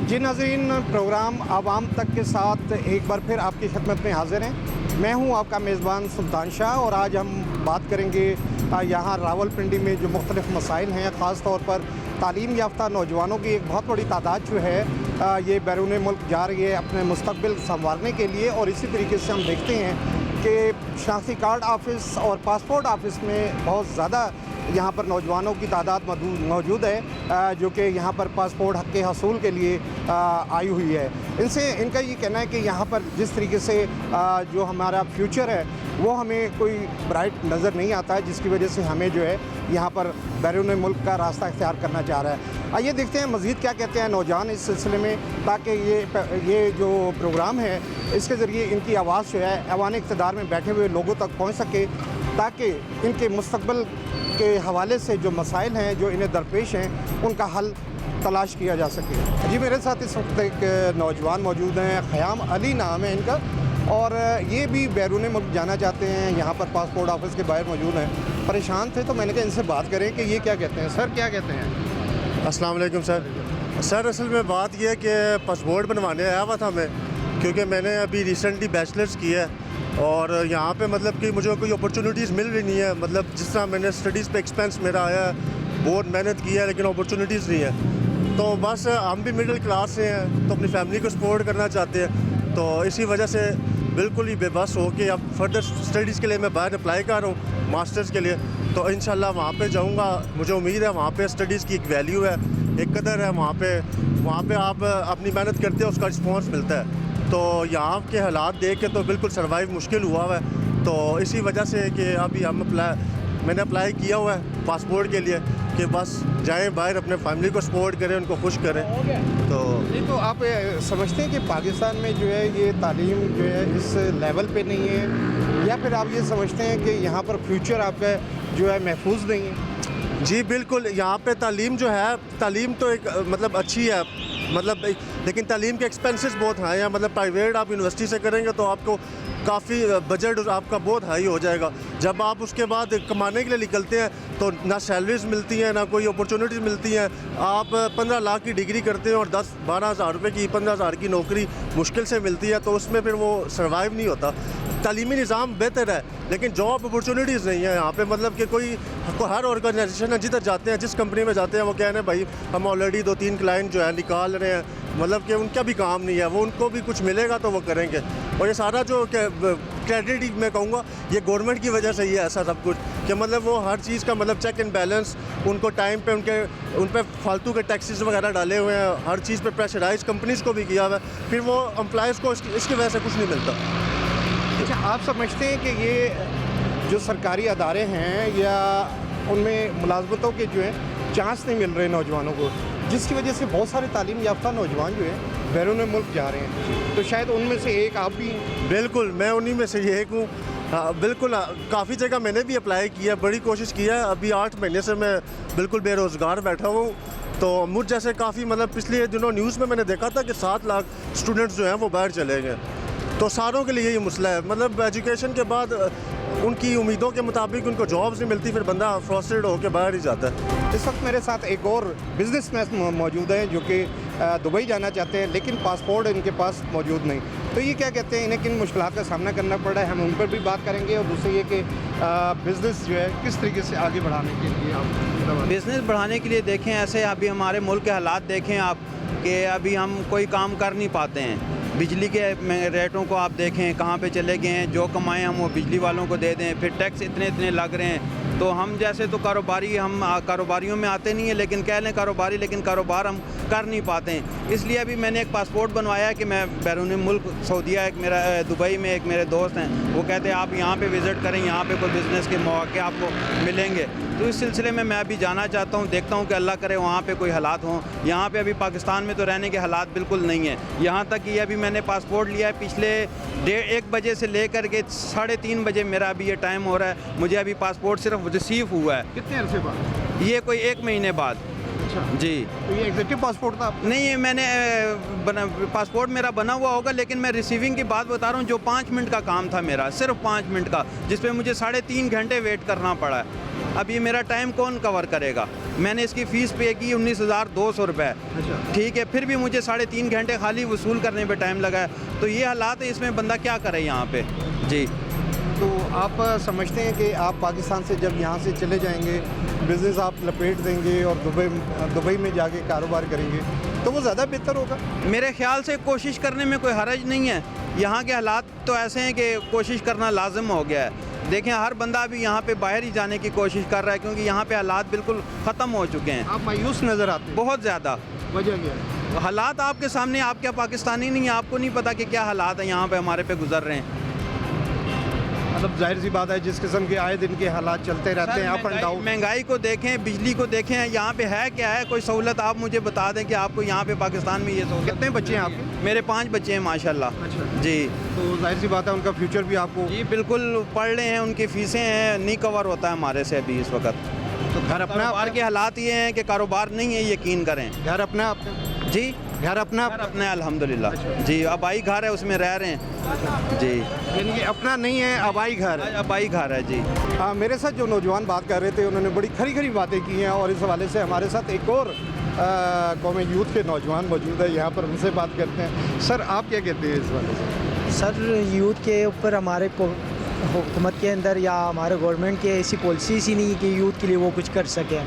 जी नाज़रीन, प्रोग्राम आवाम तक के साथ एक बार फिर आपकी खिदमत में हाज़िर हैं। मैं हूं आपका मेज़बान सुल्तान शाह और आज हम बात करेंगे यहाँ रावलपिंडी में जो मुख्तलिफ़ मसाइल हैं, ख़ास तौर पर तालीम याफ्ता नौजवानों की एक बहुत बड़ी तादाद जो है ये बैरून मुल्क जा रही है अपने मुस्तक़बिल संवारने के लिए। और इसी तरीके से हम देखते हैं कि शनाख्ती कार्ड ऑफ़िस और पासपोर्ट ऑफ़िस में बहुत ज़्यादा यहाँ पर नौजवानों की तादाद मौजूद है जो कि यहाँ पर पासपोर्ट हक़ के हसूल के लिए आई हुई है। इनका ये कहना है कि यहाँ पर जिस तरीके से जो हमारा फ्यूचर है वो हमें कोई ब्राइट नज़र नहीं आता है, जिसकी वजह से हमें जो है यहाँ पर बैरून मुल्क का रास्ता इख्तियार करना चाह रहा है। आइए देखते हैं मज़ीद क्या कहते हैं नौजवान इस सिलसिले में, ताकि ये जो प्रोग्राम है इसके ज़रिए इनकी आवाज़ जो है ऐवान इक़्तिदार में बैठे हुए लोगों तक पहुँच सके, ताकि इनके मुस्तक़बिल के हवाले से जो मसाइल हैं जो इन्हें दरपेश हैं उनका हल तलाश किया जा सके। जी मेरे साथ इस वक्त एक नौजवान मौजूद हैं, ख़याम अली नाम है इनका, और ये भी बैरून मुल्क जाना चाहते हैं। यहाँ पर पासपोर्ट ऑफ़िस के बाहर मौजूद हैं, परेशान थे, तो मैंने कहा इनसे बात करें कि ये क्या कहते हैं। सर क्या कहते हैं? अस्सलाम वालेकुम सर असल में बात यह है कि पासपोर्ट बनवाने आया हुआ था मैं, क्योंकि मैंने अभी रिसेंटली बैचलर्स किया है और यहाँ पे मतलब कि मुझे कोई अपॉर्चुनिटीज़ मिल रही नहीं है। मतलब जिस तरह मैंने स्टडीज़ पे एक्सपेंस मेरा आया है, बहुत मेहनत की है, लेकिन अपॉर्चुनिटीज़ नहीं है। तो बस हम भी मिडिल क्लास से हैं, तो अपनी फैमिली को सपोर्ट करना चाहते हैं, तो इसी वजह से बिल्कुल ही बेबस हो के अब फर्दर स्टडीज़ के लिए मैं बाहर अप्लाई कर रहा हूँ मास्टर्स के लिए। तो इंशाल्लाह वहाँ पे जाऊँगा, मुझे उम्मीद है वहाँ पे स्टडीज़ की एक वैल्यू है, एक कदर है वहाँ पे आप अपनी मेहनत करते हो उसका रिस्पॉन्स मिलता है। तो यहाँ के हालात देख के तो बिल्कुल सर्वाइव मुश्किल हुआ है। तो इसी वजह से कि अभी मैंने अप्लाई किया हुआ है पासपोर्ट के लिए कि बस जाएं बाहर, अपने फैमिली को सपोर्ट करें, उनको खुश करें। तो आप समझते हैं कि पाकिस्तान में जो है ये तालीम जो है इस लेवल पे नहीं है, या फिर आप ये समझते हैं कि यहाँ पर फ्यूचर आपका जो है महफूज नहीं है? जी बिल्कुल, यहाँ पे तालीम जो है, तालीम तो एक मतलब अच्छी है, मतलब लेकिन तालीम के एक्सपेंसेस बहुत हाई हैं। मतलब प्राइवेट आप यूनिवर्सिटी से करेंगे तो आपको काफ़ी बजट आपका बहुत हाई हो जाएगा। जब आप उसके बाद कमाने के लिए निकलते हैं तो ना सैलरीज मिलती हैं, ना कोई अपॉर्चुनिटीज़ मिलती हैं। आप 15 लाख की डिग्री करते हैं और 10-12 हज़ार रुपये की 15 हज़ार की नौकरी मुश्किल से मिलती है, तो उसमें फिर वो सर्वाइव नहीं होता। तालीमी निज़ाम बेहतर है लेकिन जॉब अपॉर्चुनिटीज़ नहीं है यहाँ पे। मतलब कि कोई हर ऑर्गेनाइजेशन है, जिधर जाते हैं, जिस कंपनी में जाते हैं, वो कह रहे हैं भाई हम ऑलरेडी 2-3 क्लाइंट जो है निकाल रहे हैं। मतलब कि उनका भी काम नहीं है, वो उनको भी कुछ मिलेगा तो वो करेंगे। और ये सारा जो क्रेडिट मैं कहूँगा ये गवर्नमेंट की वजह से ही है ऐसा सब कुछ, कि मतलब वो हर चीज़ का मतलब चेक एंड बैलेंस उनको टाइम पे उन पर फालतू के टैक्सेस वगैरह डाले हुए हैं, हर चीज़ पे प्रेशराइज कंपनीज़ को भी किया हुआ है, फिर वो एम्प्लॉयज़ को इसकी वजह से कुछ नहीं मिलता। अच्छा, आप समझते हैं कि ये जो सरकारी अदारे हैं या उनमें मुलाजमतों के जो है चांस नहीं मिल रहे नौजवानों को, जिसकी वजह से बहुत सारे तालीम याफ्ता नौजवान जो है बैरून मुल्क जा रहे हैं, तो शायद उनमें से एक आप भी? बिल्कुल, मैं उन्हीं में से एक हूँ। बिल्कुल, काफ़ी जगह मैंने भी अप्लाई किया, बड़ी कोशिश की है। अभी 8 महीने से मैं बिल्कुल बेरोज़गार बैठा हूँ। तो मुझ जैसे काफ़ी मतलब पिछले दिनों न्यूज़ में मैंने देखा था कि 7 लाख स्टूडेंट्स जो हैं वो बाहर चले गए। तो सारों के लिए यही मसला है। मतलब एजुकेशन के बाद उनकी उम्मीदों के मुताबिक उनको जॉब्स नहीं मिलती, फिर बंदा फ्रस्ट्रेट होकर बाहर ही जाता है। इस वक्त मेरे साथ एक और बिजनेसमैन मौजूद है जो कि दुबई जाना चाहते हैं, लेकिन पासपोर्ट इनके पास मौजूद नहीं। तो ये क्या कहते हैं, इन्हें किन मुश्किलात का सामना करना पड़ रहा है, हम उन पर भी बात करेंगे। और दूसरी ये कि बिज़नेस जो है किस तरीके से आगे बढ़ाने के लिए आप बिज़नेस बढ़ाने के लिए देखें, ऐसे अभी हमारे मुल्क के हालात देखें आप, कि अभी हम कोई काम कर नहीं पाते हैं। बिजली के रेटों को आप देखें कहाँ पे चले गए हैं, जो कमाएं हम वो बिजली वालों को दे दें, फिर टैक्स इतने लग रहे हैं। तो हम जैसे तो कारोबारियों में आते नहीं हैं, लेकिन कह लें कारोबारी, लेकिन कारोबार हम कर नहीं पाते हैं। इसलिए अभी मैंने एक पासपोर्ट बनवाया कि मैं बैरून मुल्क सऊदीया, एक मेरा दुबई में एक मेरे दोस्त हैं, वो कहते हैं आप यहाँ पे विज़िट करें, यहाँ पे कोई बिज़नेस के मौके आपको मिलेंगे। तो इस सिलसिले में मैं अभी जाना चाहता हूँ, देखता हूँ कि अल्लाह करे वहाँ पे कोई हालात हों। यहाँ पे अभी पाकिस्तान में तो रहने के हालात बिल्कुल नहीं है। यहाँ तक कि अभी मैंने पासपोर्ट लिया है पिछले 1 बजे से लेकर के 3:30 बजे मेरा अभी ये टाइम हो रहा है। मुझे अभी पासपोर्ट सिर्फ रिसीव हुआ है। कितने अरसे बाद? ये कोई 1 महीने बाद। अच्छा जी। तो ये एग्जीक्यूटिव पासपोर्ट था? नहीं, मैंने पासपोर्ट मेरा बना हुआ होगा, लेकिन मैं रिसीविंग की बात बता रहा हूँ। जो 5 मिनट का काम था मेरा, सिर्फ 5 मिनट का, जिस पे मुझे 3.5 घंटे वेट करना पड़ा है। अब ये मेरा टाइम कौन कवर करेगा? मैंने इसकी फ़ीस पे की 19,200 रुपये। ठीक है, फिर भी मुझे 3.5 घंटे खाली वसूल करने पे टाइम लगा है। तो ये हालात है, इसमें बंदा क्या करे यहाँ पे जी। तो आप समझते हैं कि आप पाकिस्तान से जब यहाँ से चले जाएंगे, बिज़नेस आप लपेट देंगे और दुबई में जाके कारोबार करेंगे तो वो ज़्यादा बेहतर होगा? मेरे ख्याल से कोशिश करने में कोई हर्ज नहीं है। यहाँ के हालात तो ऐसे हैं कि कोशिश करना लाजिम हो गया है। देखें, हर बंदा अभी यहाँ पे बाहर ही जाने की कोशिश कर रहा है, क्योंकि यहाँ पे हालात बिल्कुल ख़त्म हो चुके हैं। आप मायूस नज़र आते हैं। बहुत ज़्यादा। वजह क्या है? हालात आपके सामने, आप क्या पाकिस्तानी नहीं है, आपको नहीं पता कि क्या हालात हैं यहाँ पे हमारे पे गुजर रहे हैं। मतलब जाहिर सी बात है, जिस किस्म के आए दिन के हालात चलते रहते हैं अप एंड डाउन। महंगाई को देखें, बिजली को देखें, यहाँ पे है क्या है? कोई सहूलत आप मुझे बता दें कि आपको यहाँ पे पाकिस्तान में ये सहूलत। कितने बच्चे हैं आपके? मेरे 5 बच्चे हैं माशाल्लाह। अच्छा जी। तो जाहिर सी बात है उनका फ्यूचर भी आपको। जी बिल्कुल, पढ़ रहे हैं, उनकी फ़ीसें हैं, नहीं कवर होता है हमारे से अभी इस वक्त। तो घर अपना कारोबार के हालात ये हैं कि कारोबार नहीं है, यकीन करें। घर अपना आपका? जी, घर अपना अपना है अल्हम्दुलिल्लाह। जी, आबाई घर है, उसमें रह रहे हैं। जी, यानी कि अपना नहीं है, आबाई घर है। आबाई घर है जी। हाँ, मेरे साथ जो नौजवान बात कर रहे थे उन्होंने बड़ी खरी खरी बातें की हैं, और इस हवाले से हमारे साथ एक और कौम यूथ के नौजवान मौजूद है यहाँ पर, उनसे बात करते हैं। सर, आप क्या कहते हैं इस हवाले से? सर, यूथ के ऊपर हमारे को हुकूमत के अंदर या हमारे गवर्नमेंट के ऐसी पॉलिसीज ही नहीं है कि यूथ के लिए वो कुछ कर सकें।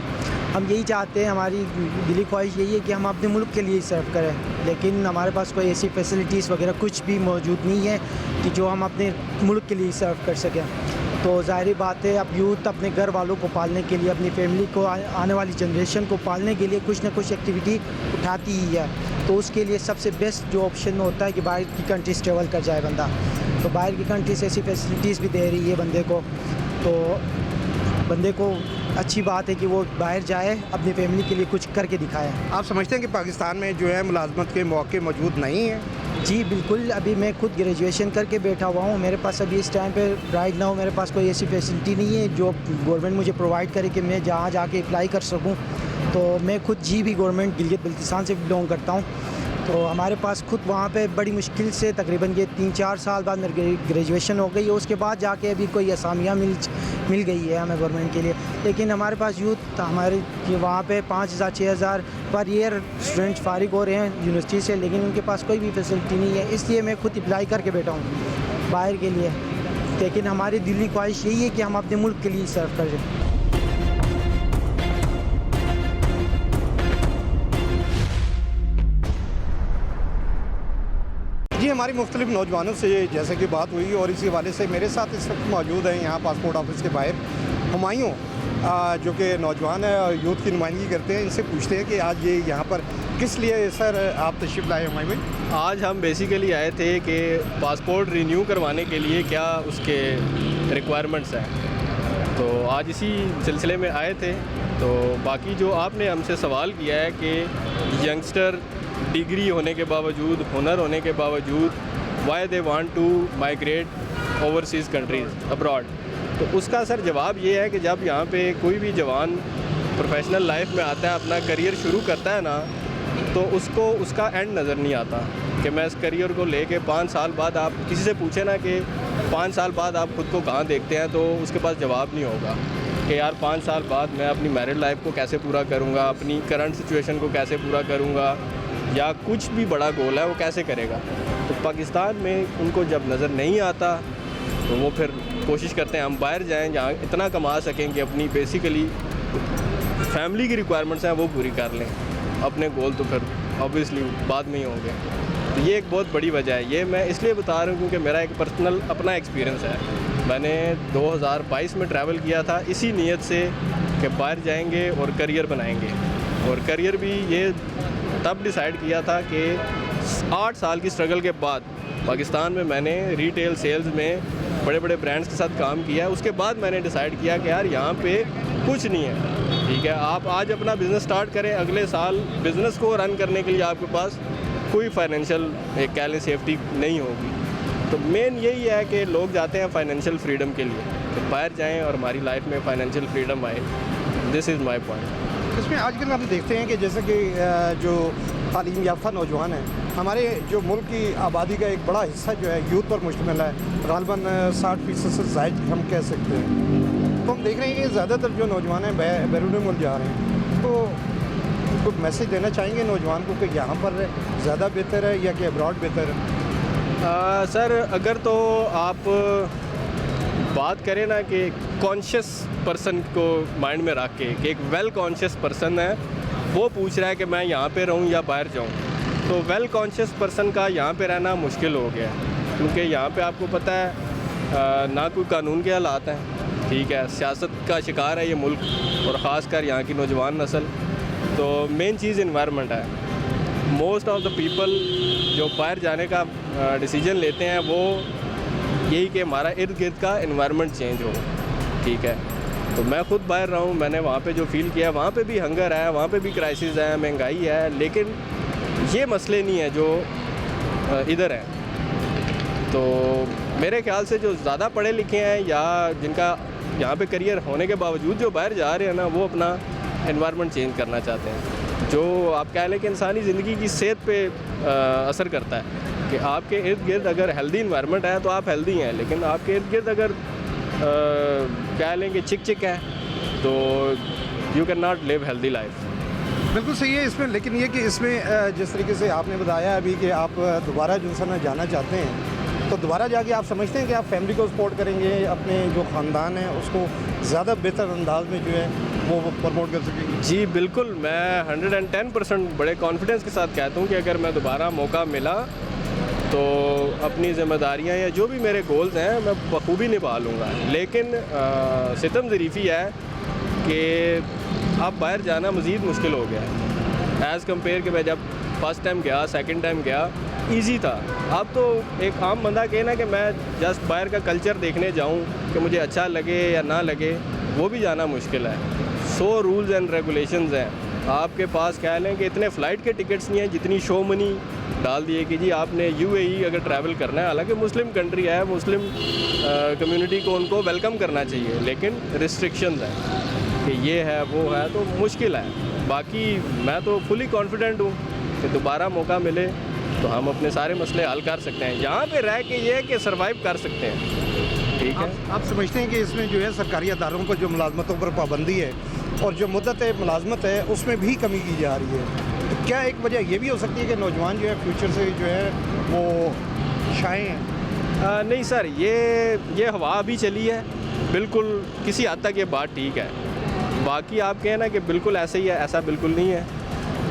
हम यही चाहते हैं, हमारी दिली ख्वाहिश यही है कि हम अपने मुल्क के लिए सर्व करें, लेकिन हमारे पास कोई ऐसी फैसिलिटीज़ वगैरह कुछ भी मौजूद नहीं है कि जो हम अपने मुल्क के लिए सर्व कर सकें। तो ज़ाहिर बात है, अब यूथ अपने घर वालों को पालने के लिए, अपनी फैमिली को, आने वाली जनरेशन को पालने के लिए कुछ ना कुछ एक्टिविटी उठाती ही है। तो उसके लिए सबसे बेस्ट जो ऑप्शन होता है कि बाहर की कंट्रीज़ ट्रेवल कर जाए बंदा। तो बाहर की कंट्रीज़ ऐसी फैसिलिटीज़ भी दे रही है बंदे को, तो बंदे को अच्छी बात है कि वो बाहर जाए, अपनी फैमिली के लिए कुछ करके दिखाए। आप समझते हैं कि पाकिस्तान में जो है मुलाजमत के मौके मौजूद नहीं हैं? जी बिल्कुल, अभी मैं खुद ग्रेजुएशन करके बैठा हुआ हूँ। मेरे पास अभी इस टाइम पे राइट नाउ मेरे पास कोई ऐसी फैसिलिटी नहीं है जो गवर्नमेंट मुझे प्रोवाइड करे कि मैं जहाँ जाके अप्लाई कर सकूँ। तो मैं खुद जी भी गवर्नमेंट गिलगित बल्तिस्तान से बिलोंग करता हूँ। तो हमारे पास खुद वहाँ पे बड़ी मुश्किल से तकरीबन ये 3-4 साल बाद मेरी ग्रेजुएशन हो गई है। उसके बाद जाके अभी कोई असामियाँ मिल गई है हमें गवर्नमेंट के लिए। लेकिन हमारे पास यूथ हमारे वहाँ पे 5,000-6,000 पर ईयर स्टूडेंट्स फारिग हो रहे हैं यूनिवर्सिटी से, लेकिन उनके पास कोई भी फैसिलिटी नहीं है। इसलिए मैं खुद अप्लाई करके बैठा हूँ बाहर के लिए। लेकिन हमारी दिली ख्वाहिश यही है कि हम अपने मुल्क के लिए सर्व करें। जी, हमारी मुख्तलिफ नौजवानों से जैसे कि बात हुई, और इसी हवाले से मेरे साथ इस वक्त मौजूद हैं यहाँ पासपोर्ट ऑफिस के बाहर हुमायूं, जो कि नौजवान है और यूथ की नुमाइंदगी करते हैं। इनसे पूछते हैं कि आज ये यहाँ पर किस लिए सर आप तशरीफ़ लाए हुमायूं भाई? आज हम बेसिकली आए थे कि पासपोर्ट रिन्यू करवाने के लिए क्या उसके रिक्वायरमेंट्स हैं, तो आज इसी सिलसिले में आए थे। तो बाकी जो आपने हमसे सवाल किया है कि यंगस्टर डिग्री होने के बावजूद, हुनर होने के बावजूद why they want to migrate overseas countries abroad, तो उसका सर जवाब ये है कि जब यहाँ पे कोई भी जवान प्रोफेशनल लाइफ में आता है, अपना करियर शुरू करता है ना, तो उसको उसका एंड नज़र नहीं आता कि मैं इस करियर को लेके 5 साल बाद, आप किसी से पूछे ना कि 5 साल बाद आप ख़ुद को कहाँ देखते हैं, तो उसके पास जवाब नहीं होगा कि यार 5 साल बाद मैं अपनी मैरिड लाइफ को कैसे पूरा करूँगा, अपनी करंट सिचुएशन को कैसे पूरा करूँगा, या कुछ भी बड़ा गोल है वो कैसे करेगा। तो पाकिस्तान में उनको जब नज़र नहीं आता तो वो फिर कोशिश करते हैं हम बाहर जाएं जहाँ इतना कमा सकें कि अपनी बेसिकली फैमिली की रिक्वायरमेंट्स हैं वो पूरी कर लें। अपने गोल तो फिर ऑब्वियसली बाद में ही होंगे। तो ये एक बहुत बड़ी वजह है। ये मैं इसलिए बता रहा हूँ क्योंकि मेरा एक पर्सनल अपना एक्सपीरियंस है। मैंने 2022 में ट्रैवल किया था इसी नीयत से कि बाहर जाएंगे और करियर बनाएंगे, और करियर भी ये तब डिसाइड किया था कि 8 साल की स्ट्रगल के बाद पाकिस्तान में मैंने रिटेल सेल्स में बड़े बड़े ब्रांड्स के साथ काम किया। उसके बाद मैंने डिसाइड किया कि यार यहाँ पे कुछ नहीं है, ठीक है, आप आज अपना बिज़नेस स्टार्ट करें, अगले साल बिज़नेस को रन करने के लिए आपके पास कोई फाइनेंशियल एक कह लें सेफ्टी नहीं होगी। तो मेन यही है कि लोग जाते हैं फाइनेंशियल फ्रीडम के लिए, तो बाहर जाएँ और हमारी लाइफ में फाइनेंशियल फ्रीडम आए। This is my point. इसमें आजकल हम देखते हैं कि जैसे कि जो तालीम याफ्ता नौजवान हैं, हमारे जो मुल्क की आबादी का एक बड़ा हिस्सा जो है यूथ पर मुश्तमिल है, ग़ालिबन 60% से ज़ायद हम कह सकते हैं। तो हम देख रहे हैं कि ज़्यादातर जो नौजवान हैं बैरून मुल्क जा रहे हैं। तो कुछ मैसेज देना चाहेंगे नौजवान को कि यहाँ पर ज़्यादा बेहतर है या कि अब्रॉड बेहतर है? सर अगर तो आप बात करें ना कि कॉन्शियस पर्सन को माइंड में रख के कि एक वेल कॉन्शियस पर्सन है, वो पूछ रहा है कि मैं यहाँ पे रहूँ या बाहर जाऊँ, तो वेल कॉन्शियस पर्सन का यहाँ पे रहना मुश्किल हो गया है। क्योंकि यहाँ पे आपको पता है ना कोई कानून के हालात हैं, ठीक है, सियासत का शिकार है ये मुल्क और ख़ासकर यहाँ की नौजवान नस्ल। तो मेन चीज़ इन्वायरमेंट है। मोस्ट ऑफ द पीपल जो बाहर जाने का डिसीजन लेते हैं वो यही कि हमारा इर्द गिर्द का इन्वायरमेंट चेंज हो, ठीक है। तो मैं ख़ुद बाहर रहा हूँ, मैंने वहाँ पे जो फील किया, वहाँ पे भी हंगर है, वहाँ पे भी क्राइसिस है, महंगाई है, लेकिन ये मसले नहीं है जो इधर हैं। तो मेरे ख्याल से जो ज़्यादा पढ़े लिखे हैं या जिनका यहाँ पे करियर होने के बावजूद जो बाहर जा रहे हैं ना, वो अपना इन्वायरमेंट चेंज करना चाहते हैं। जो आप कह लें कि इंसानी ज़िंदगी की सेहत पे असर करता है कि आपके इर्द गिर्द अगर हेल्दी इन्वायरमेंट है तो आप हेल्दी हैं, लेकिन आपके इर्द गिर्द अगर कह लें कि चिक है तो you can not live healthy life. बिल्कुल सही है इसमें, लेकिन ये कि इसमें जिस तरीके से आपने बताया अभी कि आप दोबारा जो है ना जाना चाहते हैं, तो दोबारा जाके आप समझते हैं कि आप फैमिली को सपोर्ट करेंगे, अपने जो ख़ानदान है उसको ज़्यादा बेहतर अंदाज में जो है वो प्रमोट कर सकेंगे? जी बिल्कुल, मैं 110% बड़े कॉन्फिडेंस के साथ कहता हूँ कि अगर मैं दोबारा मौका मिला तो अपनी ज़िम्मेदारियाँ या जो भी मेरे गोल्स हैं मैं बखूबी निभा लूँगा। लेकिन सितम ज़रीफ़ी है कि अब बाहर जाना मज़ीद मुश्किल हो गया है एज़ कम्पेयर कि मैं जब फर्स्ट टाइम गया, सेकंड टाइम गया, इजी था। अब तो एक आम बंदा कहे ना कि मैं जस्ट बाहर का कल्चर देखने जाऊँ कि मुझे अच्छा लगे या ना लगे, वो भी जाना मुश्किल है। 100 रूल्स एंड रेगुलेशंस हैं। आपके पास कह लें कि इतने फ़्लाइट के टिकट्स नहीं हैं जितनी शो मनी डाल दिए कि जी आपने UAE अगर ट्रैवल करना है। हालांकि मुस्लिम कंट्री है, मुस्लिम कम्युनिटी को उनको वेलकम करना चाहिए, लेकिन रिस्ट्रिक्शंस हैं कि ये है वो है, तो मुश्किल है। बाकी मैं तो फुली कॉन्फिडेंट हूँ कि दोबारा मौका मिले तो हम अपने सारे मसले हल कर सकते हैं। यहाँ पे रह के ये है कि सर्वाइव कर सकते हैं, ठीक है। आप समझते हैं कि इसमें जो है सरकारी अदारों पर जो मुलाजमतों पर पाबंदी है और जो मुद्दत मुलाजमत है उसमें भी कमी की जा रही है, तो क्या एक वजह ये भी हो सकती है कि नौजवान जो है फ्यूचर से जो है वो शाये हैं? नहीं सर, ये हवा अभी चली है, बिल्कुल किसी हद तक ये बात ठीक है। बाकी आप कहें ना कि बिल्कुल ऐसे ही है, ऐसा बिल्कुल नहीं है।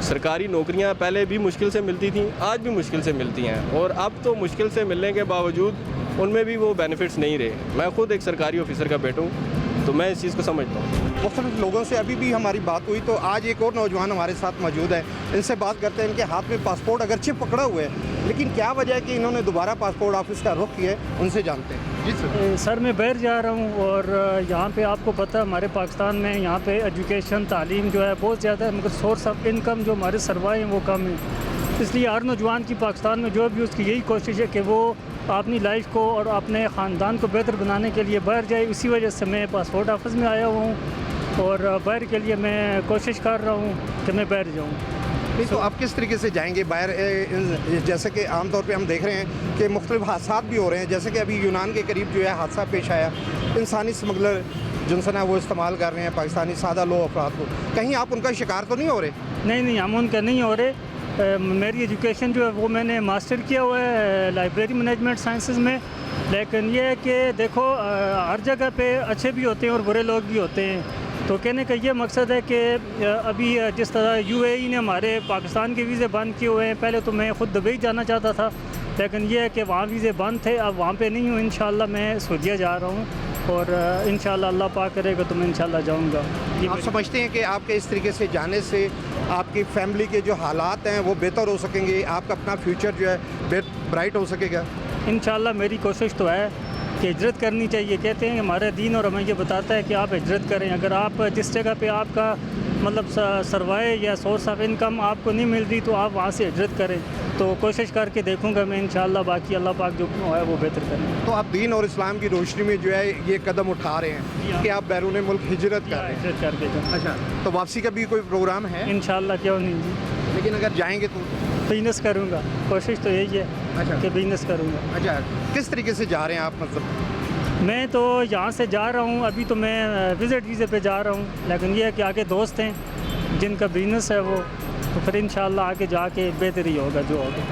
सरकारी नौकरियां पहले भी मुश्किल से मिलती थी, आज भी मुश्किल से मिलती हैं, और अब तो मुश्किल से मिलने के बावजूद उनमें भी वो बेनिफिट्स नहीं रहे। मैं खुद एक सरकारी ऑफिसर का बेटा हूँ, तो मैं इस चीज़ को समझता हूँ। मुख्तलिफ लोगों से अभी भी हमारी बात हुई, तो आज एक और नौजवान हमारे साथ मौजूद है। इनसे बात करते हैं। इनके हाथ में पासपोर्ट अगरचे पकड़ा हुआ है, लेकिन क्या वजह है कि इन्होंने दोबारा पासपोर्ट ऑफिस का रुख किया है, उनसे जानते हैं। जी सर, मैं बाहर जा रहा हूँ और यहाँ पे आपको पता है हमारे पाकिस्तान में यहाँ पे एजुकेशन तालीम जो है बहुत ज़्यादा है, मगर सोर्स ऑफ इनकम जो हमारे सरवाए हैं वो कम है। इसलिए हर नौजवान की पाकिस्तान में जो भी उसकी यही कोशिश है कि वो अपनी लाइफ को और अपने ख़ानदान को बेहतर बनाने के लिए बाहर जाए। इसी वजह से मैं पासपोर्ट ऑफिस में आया हुआ हूँ और बाहर के लिए मैं कोशिश कर रहा हूँ कि मैं बाहर जाऊँ। तो आप किस तरीके से जाएंगे बाहर? जैसे कि आमतौर पे हम देख रहे हैं कि मुख्तलिफ हादसा भी हो रहे हैं, जैसे कि अभी यूनान के करीब जो है हादसा पेश आया, इंसानी स्मगलर जिनसे ना वो इस्तेमाल कर रहे हैं पाकिस्तानी सादा लो अफराद को। कहीं आप उनका शिकार तो नहीं हो रहे? नहीं, हम उनका नहीं हो रहे। मेरी एजुकेशन जो है वो मैंने मास्टर किया हुआ है लाइब्रेरी मैनेजमेंट साइंसेस में, लेकिन ये है कि देखो हर जगह पे अच्छे भी होते हैं और बुरे लोग भी होते हैं। तो कहने का ये मकसद है कि अभी जिस तरह UAE ने हमारे पाकिस्तान के वीज़े बंद किए हुए हैं, पहले तो मैं ख़ुद दुबई जाना चाहता था, लेकिन ये है कि वहाँ वीज़े बंद थे, अब वहाँ पे नहीं हूँ। इंशाल्लाह मैं सऊदीया जा रहा हूँ और इंशाल्लाह अल्लाह पाक करेगा तो मैं इंशाल्लाह जाऊँगा। आप समझते हैं कि आपके इस तरीके से जाने से आपकी फैमिली के जो हालात हैं वो बेहतर हो सकेंगे, आपका अपना फ्यूचर जो है ब्राइट हो सकेगा? इंशाल्लाह मेरी कोशिश तो है कि हिजरत करनी चाहिए। कहते हैं हमारा दीन और हमें ये बताता है कि आप हिजरत करें। अगर आप जिस जगह पे आपका मतलब सरवाए या सोर्स ऑफ इनकम आपको नहीं मिल रही तो आप वहाँ से हिजरत करें। तो कोशिश करके देखूंगा मैं इंशाल्लाह, बाकी अल्लाह पाक जो है वो बेहतर करें। तो आप दीन और इस्लाम की रोशनी में जो है ये कदम उठा रहे हैं कि आप बैरून मुल्क हिजरत कर रहे हैं? हिजरत करके। अच्छा, तो वापसी का भी कोई प्रोग्राम है? इंशाल्लाह, क्यों नहीं जी। लेकिन अगर जाएंगे तो बिजनेस करूँगा, कोशिश तो यही है। अच्छा, कि बिजनेस करूँगा। अच्छा, किस तरीके से जा रहे हैं आप? मतलब मैं तो यहाँ से जा रहा हूँ, अभी तो मैं विज़िट वीज़े पे जा रहा हूँ, लेकिन ये है कि आगे दोस्त हैं जिनका बिजनेस है वो, तो फिर इंशाल्लाह आगे जाके बेहतरी होगा जो होगा।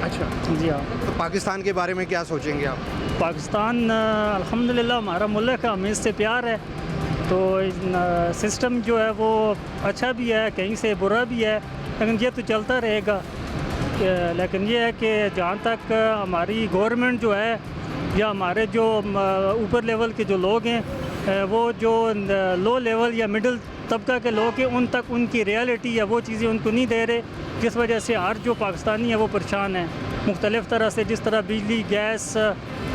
अच्छा जी हाँ। तो पाकिस्तान के बारे में क्या सोचेंगे आप? पाकिस्तान अल्हम्दुलिल्लाह हमारा मुल्क है, हमें इससे प्यार है। तो सिस्टम जो है वो अच्छा भी है, कहीं से बुरा भी है, लेकिन ये तो चलता रहेगा। लेकिन ये है कि जहाँ तक हमारी गवर्नमेंट जो है या हमारे जो ऊपर लेवल के जो लोग हैं, वो जो लो लेवल या मिडिल तबका के लोग हैं, उन तक उनकी रियलिटी या वो चीज़ें उनको नहीं दे रहे, जिस वजह से हर जो पाकिस्तानी है वो परेशान है मुख्तलिफ़ तरह से, जिस तरह बिजली, गैस,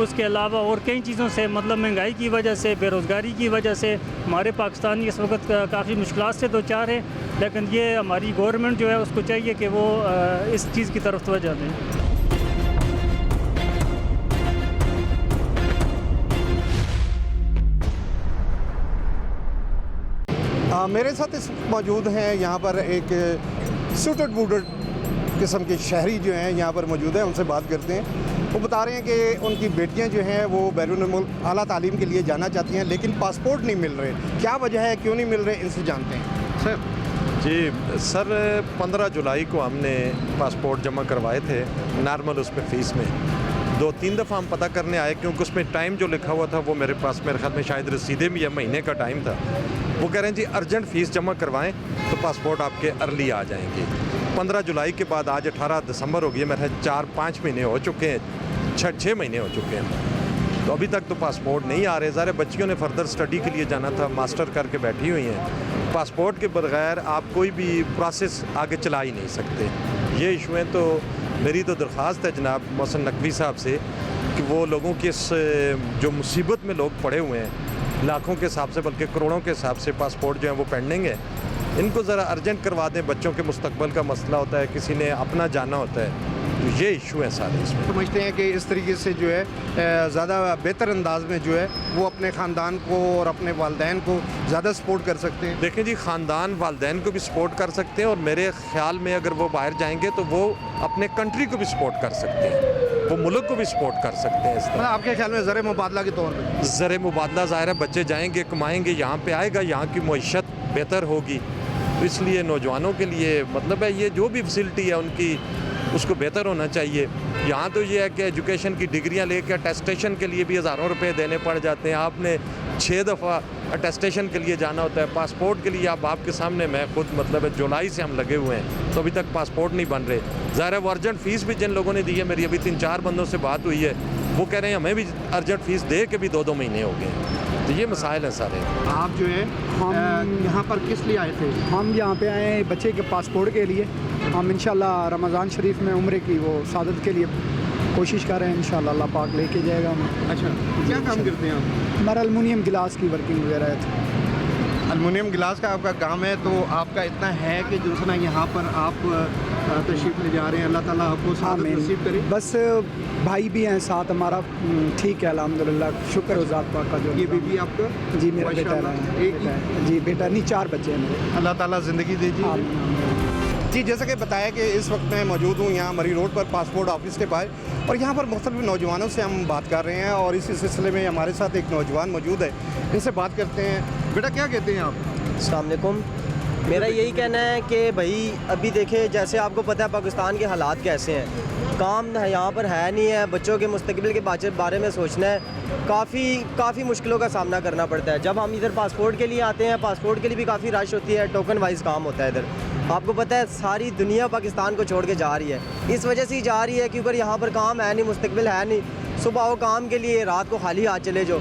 उसके अलावा और कई चीज़ों से, मतलब महंगाई की वजह से, बेरोज़गारी की वजह से हमारे पाकिस्तानी इस वक्त काफ़ी मुश्किलात से दो चार हैं। लेकिन ये हमारी गवर्नमेंट जो है उसको चाहिए कि वो इस चीज़ की तरफ तवज्जो दें। मेरे साथ इस मौजूद हैं यहाँ पर एक सूटेड बूटेड किस्म के शहरी जो हैं यहाँ पर मौजूद हैं, उनसे बात करते हैं। वो बता रहे हैं कि उनकी बेटियाँ जो हैं वो बैरून मुल्क आला तालीम के लिए जाना चाहती हैं, लेकिन पासपोर्ट नहीं मिल रहे। क्या वजह है, क्यों नहीं मिल रहे, इनसे जानते हैं। सर जी सर, 15 जुलाई को हमने पासपोर्ट जमा करवाए थे नॉर्मल उसमें फ़ीस में। 2-3 दफ़ा हम पता करने आए, क्योंकि उसमें टाइम जो लिखा हुआ था वो मेरे पास, मेरे ख्याल में शायद रसीदे में या महीने का टाइम था। वो कह रहे हैं जी अर्जेंट फ़ीस जमा करवाएं तो पासपोर्ट आपके अर्ली आ जाएंगे। 15 जुलाई के बाद आज 18 दिसंबर हो गई है, मेरे 4-5 महीने हो चुके हैं, 6 महीने हो चुके हैं, तो अभी तक तो पासपोर्ट नहीं आ रहे। ज़ाहिर बच्चियों ने फर्दर स्टडी के लिए जाना था, मास्टर करके बैठी हुई हैं। पासपोर्ट के बगैर आप कोई भी प्रोसेस आगे चला ही नहीं सकते। ये इशू हैं। तो मेरी तो दरख्वास्त है जनाब मोहसिन नकवी साहब से कि वो लोगों की इस जो मुसीबत में लोग पड़े हुए हैं, लाखों के हिसाब से बल्कि करोड़ों के हिसाब से पासपोर्ट जो है वो पेंडिंग है, इनको ज़रा अर्जेंट करवा दें। बच्चों के मुस्तकबिल का मसला होता है, किसी ने अपना जाना होता है, तो ये इशू है सारे इसमें। समझते हैं कि इस तरीके से जो है ज़्यादा बेहतर अंदाज में जो है वो अपने ख़ानदान को और अपने वालदैन को ज़्यादा सपोर्ट कर सकते हैं। देखें जी, ख़ानदान वालदैन को भी सपोर्ट कर सकते हैं, और मेरे ख़्याल में अगर वो बाहर जाएंगे तो वो अपने कंट्री को भी सपोर्ट कर सकते हैं, वो मुल्क को भी सपोर्ट कर सकते हैं। इस तरह आपके ख्याल में ज़र मुबादला के तौर पर? ज़र मुबादला ज़ाहिर है, बच्चे जाएंगे, कमाएंगे, यहाँ पे आएगा, यहाँ की मईशत बेहतर होगी, तो इसलिए नौजवानों के लिए मतलब है ये जो भी फैसिलिटी है उनकी उसको बेहतर होना चाहिए। यहाँ तो ये है कि एजुकेशन की डिग्रियाँ लेके अटेस्टेशन के लिए भी हज़ारों रुपए देने पड़ जाते हैं। आपने 6 दफ़ा अटेस्टेशन के लिए जाना होता है। पासपोर्ट के लिए आप आपके सामने, मैं खुद मतलब है जुलाई से हम लगे हुए हैं, तो अभी तक पासपोर्ट नहीं बन रहे। ज़ाहिर है वो अर्जेंट फ़ीस भी जिन लोगों ने दी है, मेरी अभी 3-4 बंदों से बात हुई है, वो कह रहे हैं हमें भी अर्जेंट फ़ीस दे के भी 2-2 महीने हो गए। तो ये मसाइल हैं सारे। आप जो है हम यहाँ पर किस लिए आए थे? हम यहाँ पे आए हैं बच्चे के पासपोर्ट के लिए। हम इंशाल्लाह रमज़ान शरीफ में उम्रे की वो सादत के लिए कोशिश कर रहे हैं। इंशाल्लाह अल्लाह पाक लेके जाएगा हमें। अच्छा, क्या काम करते हैं आप? हमारा एलुमिनियम गिलास की वर्किंग वगैरह है। एलुमिनियम गिलास का आपका काम है, तो आपका इतना है कि जो है ना यहाँ पर आप तशरीफ़ ले जा रहे हैं। अल्लाह ताला आपको सादत नसीब करे। बस भाई भी हैं साथ हमारा, ठीक है अल्हम्दुलिल्लाह, शुक्र है ज़ात पाक का। जो ये बीबी आपका? जी मेरा बेटा है। एक ही? जी बेटा नहीं, 4 बच्चे हैं मेरे। अल्लाह ताला ज़िंदगी दीजिए। जी, जैसा कि बताया कि इस वक्त मैं मौजूद हूँ यहाँ मरी रोड पर पासपोर्ट ऑफिस के पास, और यहाँ पर मुख्तलिफ नौजवानों से हम बात कर रहे हैं, और इसी सिलसिले में हमारे साथ एक नौजवान मौजूद है, इनसे बात करते हैं। बेटा क्या कहते हैं आप? अस्सलाम वालेकुम। मेरा यही कहना है कि भाई अभी देखें, जैसे आपको पता है पाकिस्तान के हालात कैसे हैं, काम यहाँ पर है नहीं है, बच्चों के मुस्तकबिल के बारे में सोचना है, काफ़ी मुश्किलों का सामना करना पड़ता है। जब हम इधर पासपोर्ट के लिए आते हैं, पासपोर्ट के लिए भी काफ़ी रश होती है, टोकन वाइज काम होता है इधर। आपको पता है सारी दुनिया पाकिस्तान को छोड़ के जा रही है, इस वजह से ही जा रही है क्योंकि यहाँ पर काम है नहीं, मुस्तकबिल है नहीं। सुबह आओ काम के लिए, रात को खाली हाथ चले जाओ।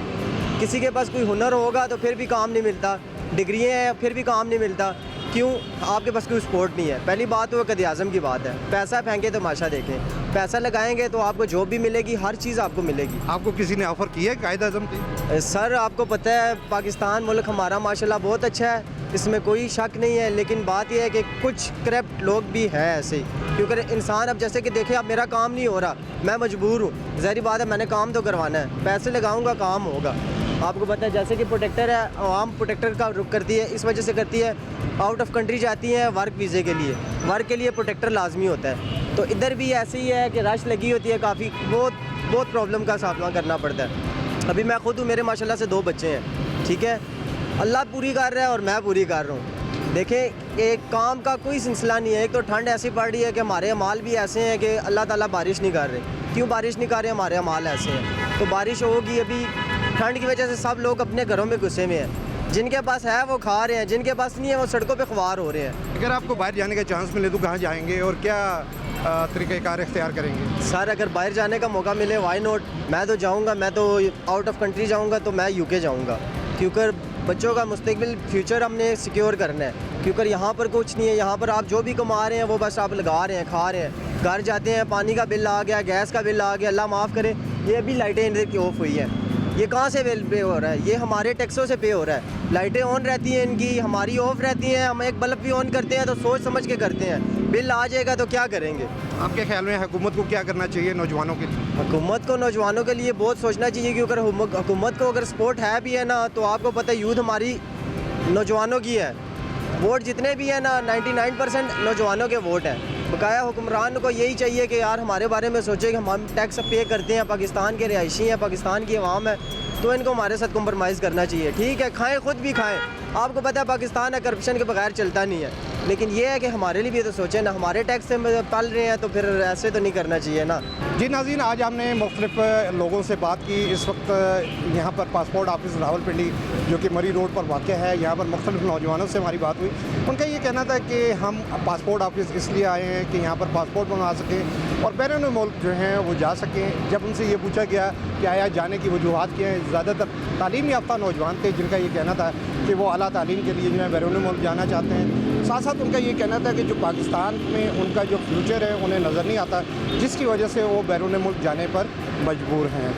किसी के पास कोई हुनर होगा तो फिर भी काम नहीं मिलता, डिग्रियाँ हैं फिर भी काम नहीं मिलता। क्यों? आपके पास कोई सपोर्ट नहीं है। पहली बात तो क़ायद आज़म की बात है, पैसा फेंके तमाशा देखें, पैसा लगाएंगे तो आपको जॉब भी मिलेगी, हर चीज़ आपको मिलेगी। आपको किसी ने ऑफ़र किया है क़ायद आज़म की? सर आपको पता है पाकिस्तान मुल्क हमारा माशाल्लाह बहुत अच्छा है, इसमें कोई शक नहीं है, लेकिन बात यह है कि कुछ करप्ट लोग भी हैं ऐसे, क्योंकि इंसान अब जैसे कि देखें, अब मेरा काम नहीं हो रहा, मैं मजबूर हूँ, ज़ाहिर बात है मैंने काम तो करवाना है, पैसे लगाऊंगा काम होगा। आपको पता है जैसे कि प्रोटेक्टर है, आवाम प्रोटेक्टर का रुख करती है, इस वजह से करती है, आउट ऑफ कंट्री जाती है वर्क वीज़े के लिए, वर्क के लिए प्रोटेक्टर लाजमी होता है। तो इधर भी ऐसे ही है कि रश लगी होती है, काफ़ी बहुत प्रॉब्लम का सामना करना पड़ता है। अभी मैं खुद हूँ, मेरे माशाल्लाह से 2 बच्चे हैं, ठीक है, अल्लाह पूरी कर रहा है और मैं पूरी कर रहा हूँ। देखें एक काम का कोई सिलसिला नहीं है। एक तो ठंड ऐसी पड़ रही है कि हमारे अमाल भी ऐसे हैं कि अल्लाह ताला बारिश नहीं कर रहे। क्यों बारिश नहीं कर रहे? हमारे अमाल ऐसे हैं। तो बारिश होगी, अभी ठंड की वजह से सब लोग अपने घरों में घुसे हुए हैं। जिनके पास है वो खा रहे हैं, जिनके पास नहीं है वो सड़कों पे ख्वार हो रहे हैं। अगर आपको बाहर जाने का चांस मिले तो कहाँ जाएंगे और क्या तरीक़ेकार इख्तियार करेंगे? सर अगर बाहर जाने का मौका मिले वाई नॉट, मैं तो जाऊंगा। मैं तो आउट ऑफ कंट्री जाऊंगा, तो मैं यूके जाऊंगा, क्योंकि बच्चों का मुस्तकबिल फ्यूचर हमने सिक्योर करना है। क्योंकि यहाँ पर कुछ नहीं है। यहाँ पर आप जो भी कमा रहे हैं वो बस आप लगा रहे हैं, खा रहे हैं। घर जाते हैं, पानी का बिल आ गया, गैस का बिल आ गया, अल्लाह माफ़ करे ये अभी लाइटें इधर की ऑफ हुई है। ये कहाँ से बिल पे हो रहा है? ये हमारे टैक्सों से पे हो रहा है। लाइटें ऑन रहती हैं इनकी, हमारी ऑफ रहती हैं। हम एक बल्ब भी ऑन करते हैं तो सोच समझ के करते हैं। बिल आ जाएगा तो क्या करेंगे? आपके ख्याल में हुकूमत को क्या करना चाहिए नौजवानों के लिए? हुकूमत को नौजवानों के लिए बहुत सोचना चाहिए, क्योंकि अगर हुकूमत को अगर सपोर्ट है भी है ना, तो आपको पता है यूथ हमारी नौजवानों की है। वोट जितने भी हैं ना 99% नौजवानों के वोट हैं। बकाया हुक्मरान को यही चाहिए कि यार हमारे बारे में सोचे कि हम टैक्स पे करते हैं, पाकिस्तान के रिहायशी हैं, पाकिस्तान की आवाम है, तो इनको हमारे साथ कॉम्प्रोमाइज़ करना चाहिए। ठीक है, खाएं, खुद भी खाएं। आपको पता है पाकिस्तान है, करप्शन के बगैर चलता नहीं है। लेकिन ये है कि हमारे लिए भी तो सोचें ना, हमारे टैक्स से पल रहे हैं तो फिर ऐसे तो नहीं करना चाहिए ना। जी नाज़रीन, आज हमने मुख्तलिफ लोगों से बात की। इस वक्त यहाँ पर पासपोर्ट ऑफिस रावलपिंडी जो कि मरी रोड पर वाक़ है, यहाँ पर मुख्तलिफ नौजवानों से हमारी बात हुई। उनका ये कहना था कि हम पासपोर्ट ऑफिस इसलिए आए हैं कि यहाँ पर पासपोर्ट बनवा सकें और बैरून मुल्क जो हैं वो जा सकें। जब उनसे ये पूछा गया कि आया जाने की वजूहत क्या हैं, ज़्यादातर तालीम याफ्ता नौजवान थे जिनका ये कहना था कि वो आला तालीम के लिए जो है बैरून मुल्क जाना चाहते हैं। साथ साथ उनका ये कहना था कि जो पाकिस्तान में उनका जो फ्यूचर है उन्हें नज़र नहीं आता, जिसकी वजह से वो बैरून मुल्क जाने पर मजबूर हैं।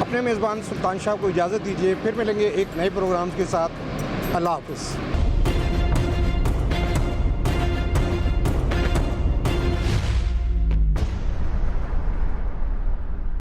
अपने मेज़बान सुल्तान शाह को इजाज़त दीजिए, फिर मिलेंगे एक नए प्रोग्राम के साथ। अल्लाह हाफ़िज़।